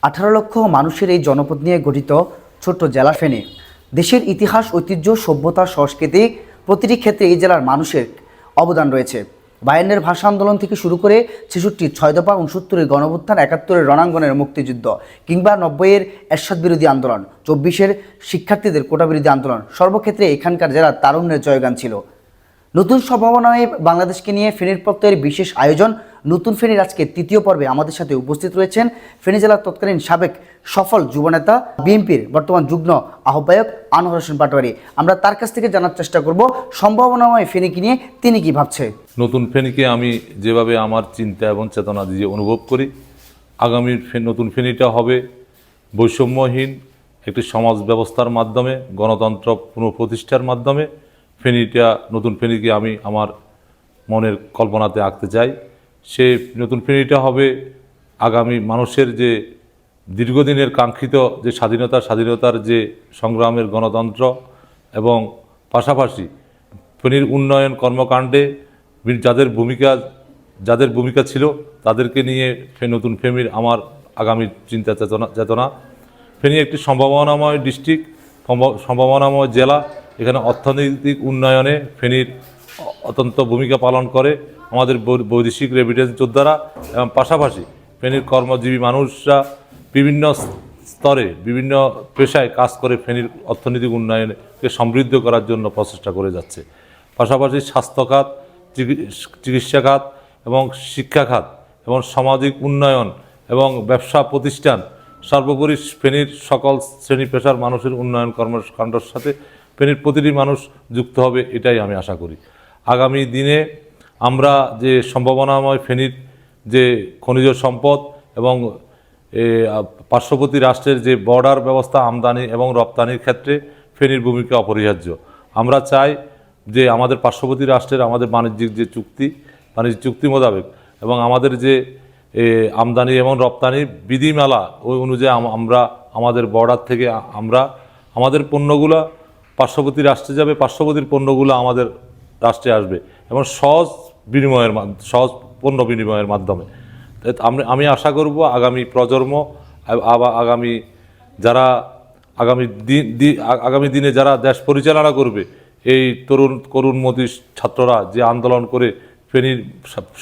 18 লক্ষ মানুষের এই জনপদ নিয়ে গঠিত ছোট্ট জেলা ফেনী। দেশের ইতিহাস, ঐতিহ্য, সভ্যতা, সংস্কৃতি প্রতিটি ক্ষেত্রে এই জেলার মানুষের অবদান রয়েছে। 52-এর ভাষা আন্দোলন থেকে শুরু করে 66, 6 দফা, 69-এর গণঅভ্যুত্থান, 71-এর রণাঙ্গনের মুক্তিযুদ্ধ কিংবা 90-এর এরশাদ বিরোধী আন্দোলন, 24-এর শিক্ষার্থীদের কোটা বিরোধী আন্দোলন, সর্বক্ষেত্রে এখানকার জেলার তারুণ্যের জয়গান ছিল। নতুন সম্ভাবনায় বাংলাদেশকে নিয়ে ফেনীর প্রত্যয়ের বিশেষ আয়োজন নতুন ফেনীর আজকে তৃতীয় পর্বে আমাদের সাথে উপস্থিত রয়েছেন ফেনী জেলার তৎকালীন সাবেক সফল যুবনেতা, বিএনপির বর্তমান যুগ্ম আহ্বায়ক আনোয়ার হোসেন পাটোয়ারি। আমরা তার কাছ থেকে জানার চেষ্টা করব সম্ভাবনাময় ফেনীকে নিয়ে তিনি কি ভাবছে। নতুন ফেনীকে আমি যেভাবে আমার চিন্তা এবং চেতনা দিয়ে অনুভব করি, আগামীর নতুন ফেনীটা হবে বৈষম্যহীন একটি সমাজ ব্যবস্থার মাধ্যমে, গণতন্ত্র পুনঃপ্রতিষ্ঠার মাধ্যমে ফেনীটা, নতুন ফেনীকে আমি আমার মনের কল্পনাতে আঁকতে চাই। সে নতুন ফেনীটা হবে আগামী মানুষের যে দীর্ঘদিনের কাঙ্ক্ষিত যে স্বাধীনতার যে সংগ্রামের গণতন্ত্র, এবং পাশাপাশি ফেনীর উন্নয়ন কর্মকাণ্ডে যাদের ভূমিকা ছিল তাদেরকে নিয়ে নতুন ফেনীর আমার আগামী চিন্তা চেতনা। ফেনী একটি সম্ভাবনাময় ডিস্ট্রিক্ট, সম্ভাবনাময় জেলা। এখানে অর্থনৈতিক উন্নয়নে ফেনীর অত্যন্ত ভূমিকা পালন করে আমাদের বৈদেশিক রেমিটেন্স যোদ্ধারা, এবং পাশাপাশি ফেনীর কর্মজীবী মানুষরা বিভিন্ন স্তরে বিভিন্ন পেশায় কাজ করে ফেনীর অর্থনৈতিক উন্নয়নকে সমৃদ্ধ করার জন্য প্রচেষ্টা করে যাচ্ছে। পাশাপাশি স্বাস্থ্য খাত, চিকিৎসা খাত এবং শিক্ষা খাত এবং সামাজিক উন্নয়ন এবং ব্যবসা প্রতিষ্ঠান, সর্বোপরি ফেনীর সকল শ্রেণী পেশার মানুষের উন্নয়ন কর্মকাণ্ডের সাথে ফেনীর প্রতিটি মানুষ যুক্ত হবে, এটাই আমি আশা করি। আগামী দিনে আমরা যে সম্ভাবনাময় ফেনীর যে খনিজ সম্পদ এবং পার্শ্ববর্তী রাষ্ট্রের যে বর্ডার ব্যবস্থা, আমদানি এবং রপ্তানির ক্ষেত্রে ফেনীর ভূমিকা অপরিহার্য। আমরা চাই যে আমাদের পার্শ্ববর্তী রাষ্ট্রের আমাদের বাণিজ্য চুক্তি মোতাবেক এবং আমাদের যে আমদানি এবং রপ্তানির বিধিমালা ওই অনুযায়ী আমরা আমাদের বর্ডার থেকে আমাদের পণ্যগুলো পার্শ্ববর্তী রাষ্ট্রে যাবে, পার্শ্ববর্তী পণ্যগুলো আমাদের রাষ্ট্রে আসবে এবং সহজ পণ্য বিনিময়ের মাধ্যমে। আমি আশা করব আগামী প্রজন্ম, আগামী দিনে যারা দেশ পরিচালনা করবে, এই তরুণমতি ছাত্ররা যে আন্দোলন করে ফেনীর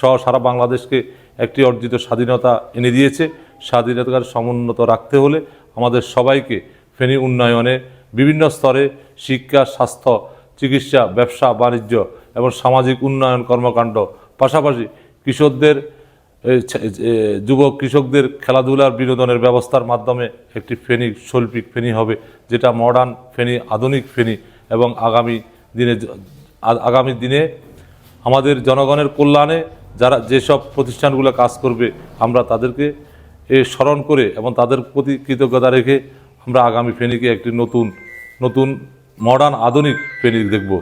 সহ সারা বাংলাদেশকে একটি অর্জিত স্বাধীনতা এনে দিয়েছে, স্বাধীনতার সমুন্নত রাখতে হলে আমাদের সবাইকে ফেনী উন্নয়নে বিভিন্ন স্তরে শিক্ষা, স্বাস্থ্য, চিকিৎসা, ব্যবসা বাণিজ্য এবং সামাজিক উন্নয়ন কর্মকাণ্ড, পাশাপাশি যুবক কৃষকদের খেলাধুলার বিনোদনের ব্যবস্থার মাধ্যমে একটি ফেনী শৈল্পিক ফেনী হবে, যেটা মডার্ন ফেনী, আধুনিক ফেনী। এবং আগামী দিনে আমাদের জনগণের কল্যাণে যেসব প্রতিষ্ঠানগুলো কাজ করবে, আমরা তাদেরকে স্মরণ করে এবং তাদের প্রতি কৃতজ্ঞতা রেখে আমরা আগামী ফেনীকে একটি নতুন মডার্ন আধুনিক ফেনী দেখব।